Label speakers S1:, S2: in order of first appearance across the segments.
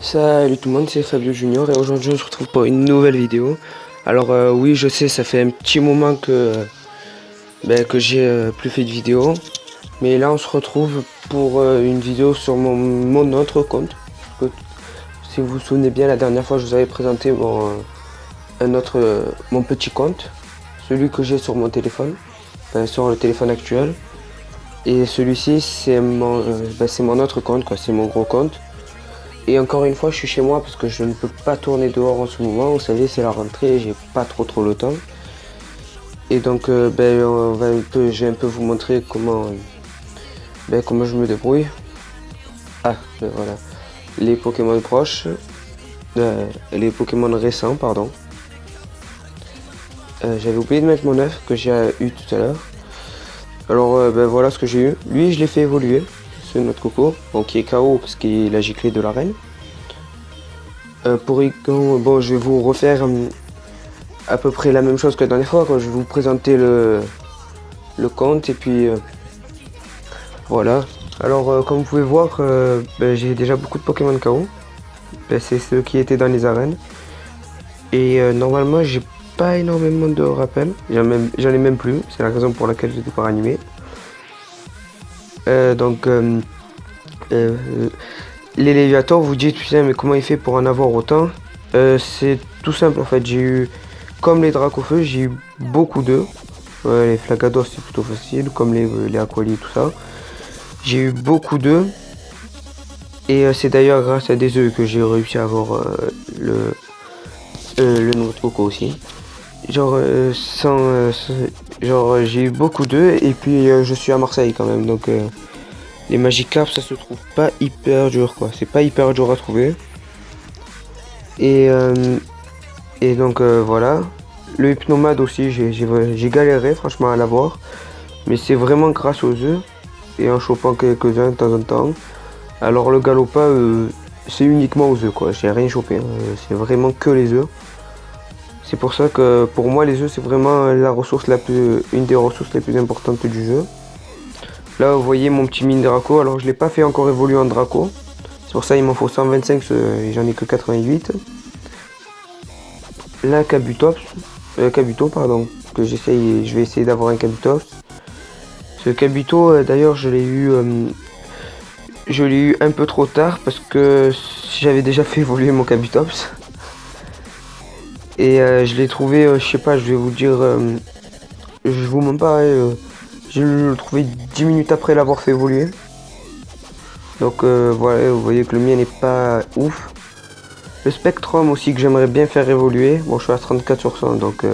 S1: Salut tout le monde, c'est Fabio Junior et aujourd'hui on se retrouve pour une nouvelle vidéo. Alors oui, je sais, ça fait un petit moment que j'ai plus fait de vidéo, mais là on se retrouve pour une vidéo sur mon autre compte. Que- Si vous vous souvenez bien, la dernière fois je vous avais présenté mon petit compte, celui que j'ai sur mon téléphone, enfin, sur le téléphone actuel. Et celui-ci c'est mon autre compte, quoi, c'est mon gros compte. Et encore une fois, je suis chez moi parce que je ne peux pas tourner dehors en ce moment. Vous savez, c'est la rentrée, j'ai pas trop le temps. Et donc, je vais un peu vous montrer comment je me débrouille. Voilà. Les Pokémon proches, les Pokémon récents, pardon. J'avais oublié de mettre mon œuf que j'ai eu tout à l'heure. Alors, voilà ce que j'ai eu. Lui, je l'ai fait évoluer. C'est notre coco, donc qui est KO parce qu'il a giclé de l'arène. Porygon, bon, je vais vous refaire à peu près la même chose que la dernière fois, quand je vais vous présenter le compte et puis voilà. Alors, comme vous pouvez voir, j'ai déjà beaucoup de Pokémon KO. C'est ceux qui étaient dans les arènes. Et normalement, j'ai pas énormément de rappels. J'en ai même plus. C'est la raison pour laquelle je n'étais pas ranimé. L'élévateur, vous dites, putain, mais comment il fait pour en avoir autant? C'est tout simple en fait. J'ai eu, comme les Dracofeu, j'ai eu beaucoup d'œufs. Les Flagados, c'est plutôt facile, comme les Aquali, tout ça. J'ai eu beaucoup d'œufs. Et c'est d'ailleurs grâce à des œufs que j'ai réussi à avoir le Note Coco aussi. Genre, j'ai eu beaucoup d'œufs et puis je suis à Marseille quand même. Donc, les Magikarp, ça se trouve pas hyper dur, quoi. C'est pas hyper dur à trouver. Et donc, voilà. Le Hypnomade aussi, j'ai galéré franchement à l'avoir. Mais c'est vraiment grâce aux œufs. Et en chopant quelques-uns de temps en temps. Alors le Galopa, c'est uniquement aux œufs, quoi. J'ai rien chopé, hein. C'est vraiment que les œufs. C'est pour ça que pour moi les œufs c'est vraiment une des ressources les plus importantes du jeu. Là vous voyez mon petit mini Draco, alors je l'ai pas fait encore évoluer en Draco. C'est pour ça il m'en faut 125 et j'en ai que 88. Là Kabuto pardon, je vais essayer d'avoir un Kabutops. Ce Kabuto d'ailleurs je l'ai eu un peu trop tard parce que j'avais déjà fait évoluer mon Kabutops. Et je l'ai trouvé, je sais pas, je vais vous dire, je vous mens pas, je l'ai trouvé 10 minutes après l'avoir fait évoluer. Donc voilà, vous voyez que le mien n'est pas ouf. Le Spectrum aussi que j'aimerais bien faire évoluer. Bon, je suis à 34 sur 100, donc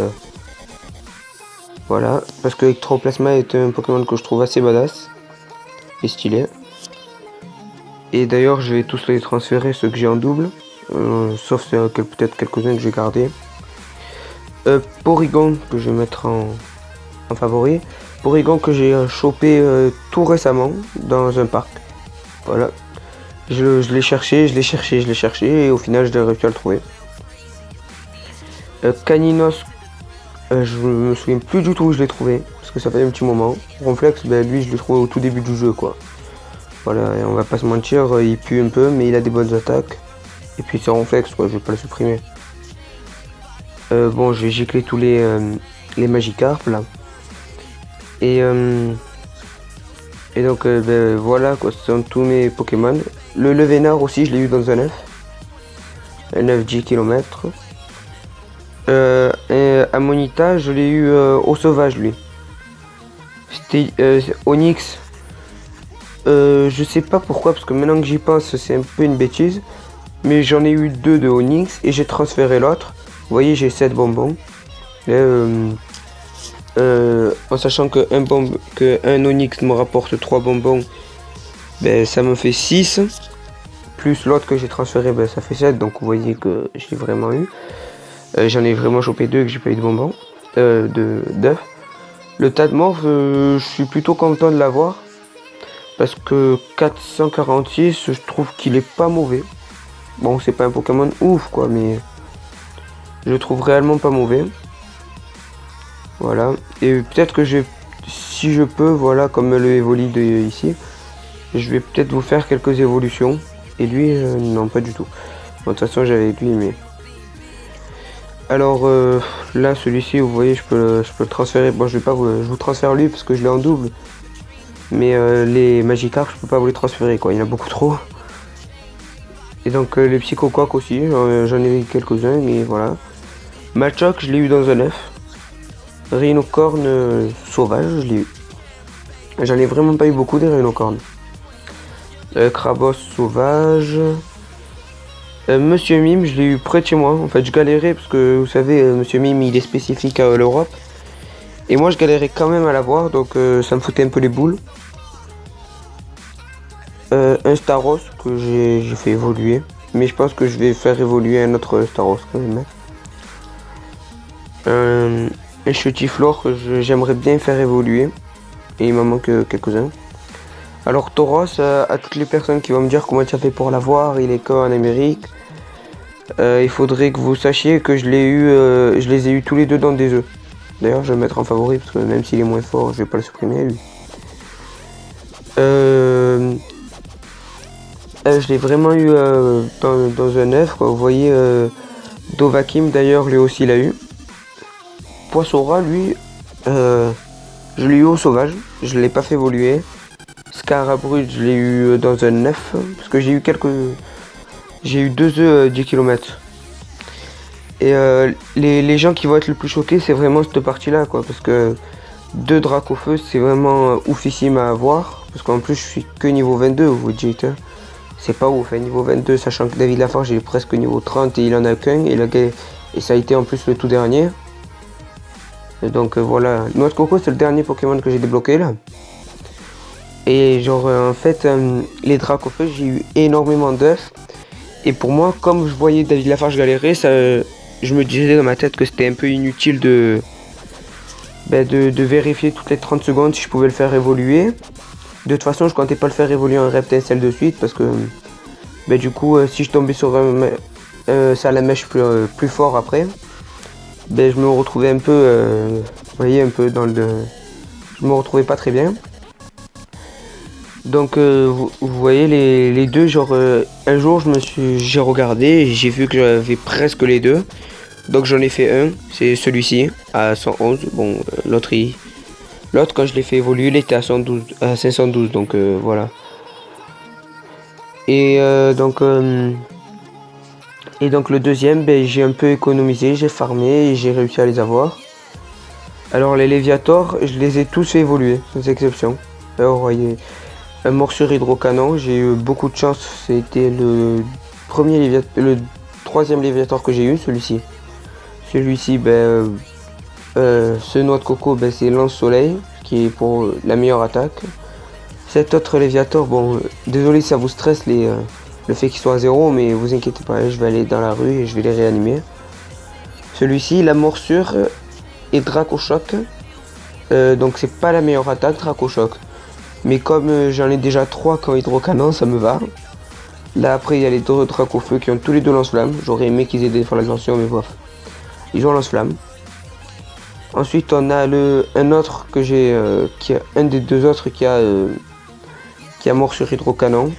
S1: voilà. Parce que Ectoplasma est un Pokémon que je trouve assez badass et stylé. Et d'ailleurs, je vais tous les transférer, ceux que j'ai en double. Sauf peut-être quelques-uns que je vais garder. Porygon que je vais mettre en favori. Porygon que j'ai chopé tout récemment dans un parc. Voilà. Je l'ai cherché et au final je l'ai réussi à le trouver. Caninos, je me souviens plus du tout où je l'ai trouvé parce que ça fait un petit moment. Ronflex, lui je l'ai trouvé au tout début du jeu, quoi. Voilà, et on va pas se mentir, il pue un peu mais il a des bonnes attaques. Et puis c'est Ronflex, quoi, je vais pas le supprimer. Bon, je vais gicler tous les Magikarp là. Et donc voilà quoi, ce sont tous mes Pokémon. Le Levénard aussi, je l'ai eu dans un œuf. Un œuf 10 km. Amonita, je l'ai eu au sauvage lui. C'était Onyx. Je sais pas pourquoi, parce que maintenant que j'y pense, c'est un peu une bêtise. Mais j'en ai eu 2 de Onyx et j'ai transféré l'autre. Vous voyez, j'ai 7 bonbons. En sachant que un Onyx me rapporte 3 bonbons, ça me fait 6. Plus l'autre que j'ai transféré, ça fait 7. Donc vous voyez que je l'ai vraiment eu. J'en ai vraiment chopé 2 et que j'ai pas eu de bonbons. D'œufs. Le Tadmorph, je suis plutôt content de l'avoir. Parce que 446, je trouve qu'il est pas mauvais. Bon, c'est pas un Pokémon ouf, quoi, mais je trouve réellement pas mauvais. Voilà. Et peut-être que si je peux, voilà, comme le Evoli ici, je vais peut-être vous faire quelques évolutions. Et lui, non, pas du tout. Bon, de toute façon j'avais lui mais... Alors là celui-ci vous voyez je peux le transférer. Bon je vais pas je vous transfère lui parce que je l'ai en double. Mais les Magikarp je peux pas vous les transférer quoi, il y en a beaucoup trop. Et donc les Psychoquack aussi, j'en ai quelques-uns mais voilà. Machoke je l'ai eu dans un œuf. Rhinocorn sauvage je l'ai eu. J'en ai vraiment pas eu beaucoup des Rhinocorn. Krabos sauvage. Monsieur Mime, je l'ai eu près de chez moi. En fait, je galérais parce que vous savez, Monsieur Mime, il est spécifique à l'Europe. Et moi, je galérais quand même à l'avoir, donc ça me foutait un peu les boules. Un Staros que j'ai fait évoluer. Mais je pense que je vais faire évoluer un autre Staros quand même. Un Chutiflore que j'aimerais bien faire évoluer. Et il m'en manque quelques-uns. Alors Tauros, à toutes les personnes qui vont me dire comment tu as fait pour l'avoir, il est qu'en Amérique. Il faudrait que vous sachiez que je les ai eu tous les deux dans des œufs. D'ailleurs, je vais le mettre en favori parce que même s'il est moins fort, je vais pas le supprimer lui. Je l'ai vraiment eu dans un œuf. Vous voyez, Dovahkiin d'ailleurs, lui aussi l'a eu. Poissora, lui, je l'ai eu au sauvage. Je l'ai pas fait évoluer. Scarabrut, je l'ai eu dans un œuf parce que j'ai eu 2 œufs 10 km. Et les gens qui vont être le plus choqués, c'est vraiment cette partie-là, quoi. Parce que 2 Dracofeu, c'est vraiment oufissime à avoir. Parce qu'en plus, je suis que niveau 22, vous dites. Hein. C'est pas ouf, hein, niveau 22, sachant que David Lafarge, il est presque niveau 30 et il en a qu'un. Et ça a été en plus le tout dernier. Et donc voilà. Noix de Coco, c'est le dernier Pokémon que j'ai débloqué, là. Et genre, en fait, les Dracofeu, j'ai eu énormément d'œufs. Et pour moi, comme je voyais David Lafarge galérer, je me disais dans ma tête que c'était un peu inutile de vérifier toutes les 30 secondes si je pouvais le faire évoluer. De toute façon, je comptais pas le faire évoluer en Reptincelle de suite parce que du coup, si je tombais sur un Salamèche plus fort après, je me retrouvais un peu, vous voyez, un peu dans le... Je me retrouvais pas très bien. Donc vous voyez les deux, genre un jour j'ai regardé et j'ai vu que j'avais presque les deux. Donc j'en ai fait un, c'est celui-ci à 111. Bon l'autre quand je l'ai fait évoluer il était à 112, à 512 donc voilà. Et donc le deuxième j'ai un peu économisé, j'ai farmé et j'ai réussi à les avoir. Alors les Léviator, je les ai tous fait évoluer, sans exception. Alors vous voyez. Un morsure hydrocanon, j'ai eu beaucoup de chance, c'était le troisième Léviator que j'ai eu, celui-ci. Celui-ci, ce noix de coco, c'est lance-soleil, qui est pour la meilleure attaque. Cet autre Léviator, bon, désolé si ça vous stresse le fait qu'il soit à 0, mais vous inquiétez pas, je vais aller dans la rue et je vais les réanimer. Celui-ci, la morsure et Dracochoc, donc c'est pas la meilleure attaque, Dracochoc. Mais comme j'en ai déjà 3 quand hydrocanon, ça me va. Là après il y a les 2 Dracofeu qui ont tous les 2 lance-flammes. J'aurais aimé qu'ils aient des fragmentations mais bof. Ils ont lance-flamme. Ensuite on a un autre que j'ai, un des 2 autres qui a morsure hydrocanon.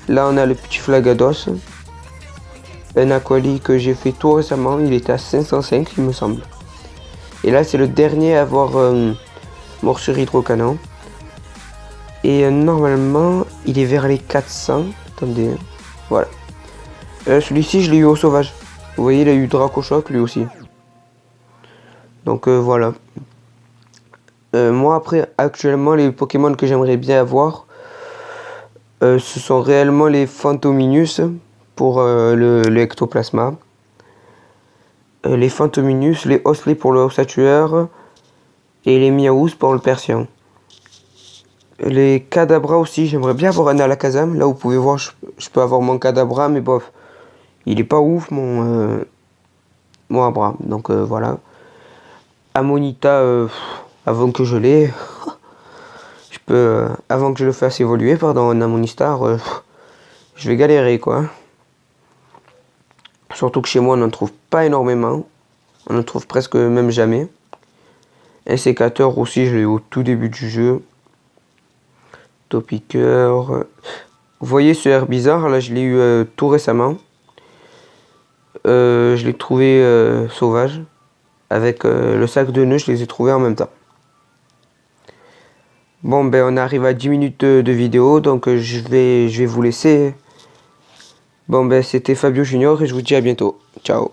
S1: Là on a le petit Flagados. Un Aquali que j'ai fait tout récemment, il était à 505 il me semble. Et là c'est le dernier à avoir morsure hydrocanon. Et normalement, il est vers les 400. Attendez, voilà. Celui-ci, je l'ai eu au sauvage. Vous voyez, il a eu Dracochoc lui aussi. Donc voilà. Moi, après, actuellement, les Pokémon que j'aimerais bien avoir, ce sont réellement les Phantominus pour le Ectoplasma. Les Phantominus, les Osley pour le Ossature et les Miaous pour le Persian. Les Kadabra aussi, j'aimerais bien avoir un Alakazam. Là, vous pouvez voir, je peux avoir mon Kadabra, mais bof, il est pas ouf, mon Abra. Donc voilà. Amonita, avant que je l'ai, avant que je le fasse évoluer, pardon, un Amonistar, je vais galérer, quoi. Surtout que chez moi, on n'en trouve pas énormément. On en trouve presque même jamais. Un sécateur aussi, je l'ai eu au tout début du jeu. Topiqueur. Vous voyez ce Herbizarre, là je l'ai eu tout récemment. je l'ai trouvé sauvage. Avec le sac de nœuds, je les ai trouvés en même temps. Bon, ben on arrive à 10 minutes de vidéo, donc je vais vous laisser. Bon, ben c'était Fabio Junior et je vous dis à bientôt. Ciao.